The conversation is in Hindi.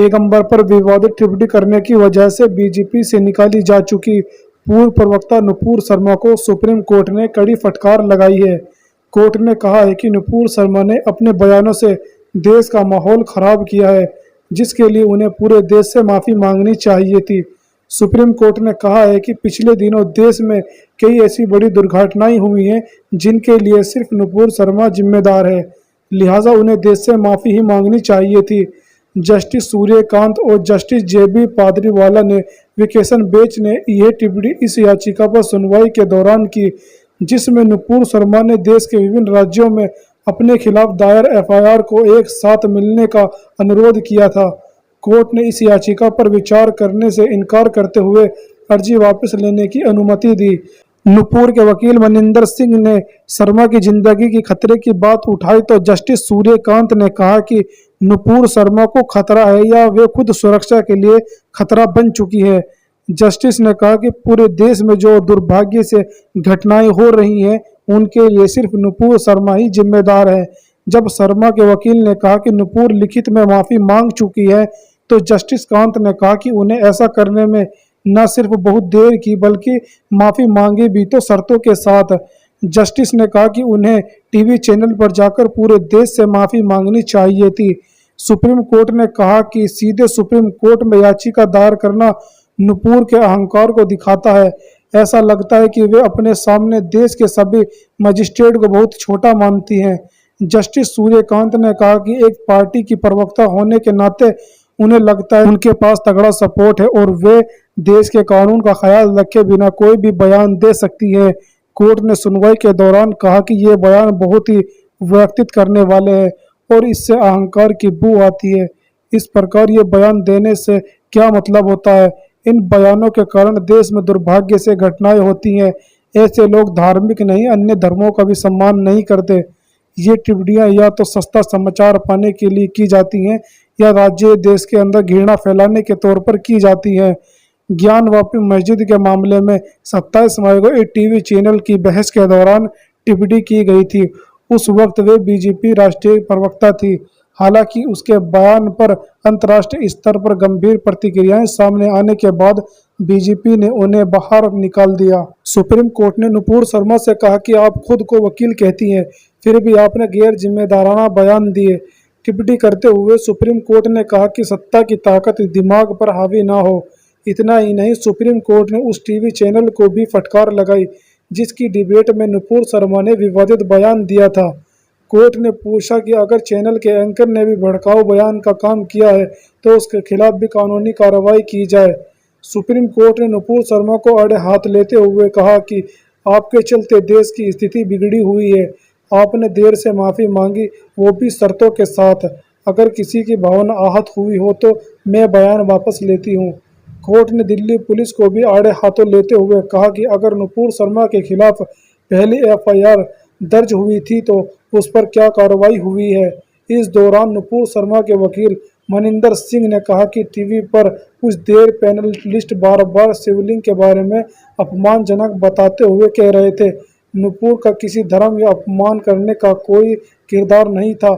पैगंबर पर विवादित टिप्पणी करने की वजह से बीजेपी से निकाली जा चुकी पूर्व प्रवक्ता नुपुर शर्मा को सुप्रीम कोर्ट ने कड़ी फटकार लगाई है। कोर्ट ने कहा है कि नुपुर शर्मा ने अपने बयानों से देश का माहौल खराब किया है, जिसके लिए उन्हें पूरे देश से माफ़ी मांगनी चाहिए थी। सुप्रीम कोर्ट ने कहा है कि पिछले दिनों देश में कई ऐसी बड़ी दुर्घटनाएं हुई हैं जिनके लिए सिर्फ नुपुर शर्मा जिम्मेदार है, लिहाजा उन्हें देश से माफ़ी ही मांगनी चाहिए थी। जस्टिस सूर्यकांत और जस्टिस जेबी पादरीवाला ने वेकेशन बेंच ने यह टिप्पणी इस याचिका पर सुनवाई के दौरान की, जिसमें नुपुर शर्मा ने देश के विभिन्न राज्यों में अपने खिलाफ दायर एफआईआर को एक साथ मिलने का अनुरोध किया था। कोर्ट ने इस याचिका पर विचार करने से इनकार करते हुए अर्जी वापस लेने की अनुमति दी। नुपुर के वकील मनिंदर सिंह ने शर्मा की जिंदगी की खतरे की बात उठाई तो जस्टिस सूर्यकांत ने कहा कि नुपुर शर्मा को खतरा है या वे खुद सुरक्षा के लिए खतरा बन चुकी है। जस्टिस ने कहा कि पूरे देश में जो दुर्भाग्य से घटनाएं हो रही हैं उनके लिए सिर्फ नुपुर शर्मा ही जिम्मेदार है। जब शर्मा के वकील ने कहा कि नुपुर लिखित में माफ़ी मांग चुकी है तो जस्टिस कांत ने कहा कि उन्हें ऐसा करने में न सिर्फ बहुत देर की बल्कि माफ़ी मांगी भी तो शर्तों के साथ। जस्टिस ने कहा कि उन्हें टीवी चैनल पर जाकर पूरे देश से माफ़ी मांगनी चाहिए थी। सुप्रीम कोर्ट ने कहा कि सीधे सुप्रीम कोर्ट में याचिका दायर करना नुपुर के अहंकार को दिखाता है। ऐसा लगता है कि वे अपने सामने देश के सभी मजिस्ट्रेट को बहुत छोटा मानती हैं। जस्टिस सूर्यकांत ने कहा कि एक पार्टी की प्रवक्ता होने के नाते उन्हें लगता है उनके पास तगड़ा सपोर्ट है और वे देश के कानून का ख्याल रखे बिना कोई भी बयान दे सकती है। कोर्ट ने सुनवाई के दौरान कहा कि ये बयान बहुत ही व्यक्तित्व करने वाले हैं और इससे अहंकार की बू आती है। इस प्रकार ये बयान देने से क्या मतलब होता है? इन बयानों के कारण देश में दुर्भाग्य से घटनाएं होती हैं। ऐसे लोग धार्मिक नहीं, अन्य धर्मों का भी सम्मान नहीं करते। ये टिप्पणियां या तो सस्ता समाचार पाने के लिए की जाती हैं या राज्य देश के अंदर घृणा फैलाने के तौर पर की जाती है। ज्ञानवापी मस्जिद के मामले में 27 मई को एक टीवी चैनल की बहस के दौरान टिप्पणी की गई थी। उस वक्त वे बीजेपी राष्ट्रीय प्रवक्ता थी। हालांकि उसके बयान पर अंतर्राष्ट्रीय स्तर पर गंभीर प्रतिक्रियाएं सामने आने के बाद बीजेपी ने उन्हें बाहर निकाल दिया। सुप्रीम कोर्ट ने नुपुर शर्मा से कहा कि आप खुद को वकील कहती हैं, फिर भी आपने गैर जिम्मेदाराना बयान दिए। टिप्पणी करते हुए सुप्रीम कोर्ट ने कहा कि सत्ता की ताकत दिमाग पर हावी ना हो। इतना ही नहीं, सुप्रीम कोर्ट ने उस टीवी चैनल को भी फटकार लगाई जिसकी डिबेट में नुपुर शर्मा ने विवादित बयान दिया था। कोर्ट ने पूछा कि अगर चैनल के एंकर ने भी भड़काऊ बयान का काम किया है तो उसके खिलाफ भी कानूनी कार्रवाई की जाए। सुप्रीम कोर्ट ने नुपुर शर्मा को आड़े हाथ लेते हुए कहा कि आपके चलते देश की स्थिति बिगड़ी हुई है। आपने देर से माफ़ी मांगी, वो भी शर्तों के साथ। अगर किसी की भावना आहत हुई हो तो मैं बयान वापस लेती हूँ। कोर्ट ने दिल्ली पुलिस को भी आड़े हाथों लेते हुए कहा कि अगर नुपुर शर्मा के खिलाफ पहली एफआईआर दर्ज हुई थी तो उस पर क्या कार्रवाई हुई है। इस दौरान नुपुर शर्मा के वकील मनिंदर सिंह ने कहा कि टीवी पर कुछ देर पैनलिस्ट बार बार शिवलिंग के बारे में अपमानजनक बताते हुए कह रहे थे। नुपुर का किसी धर्म या अपमान करने का कोई किरदार नहीं था।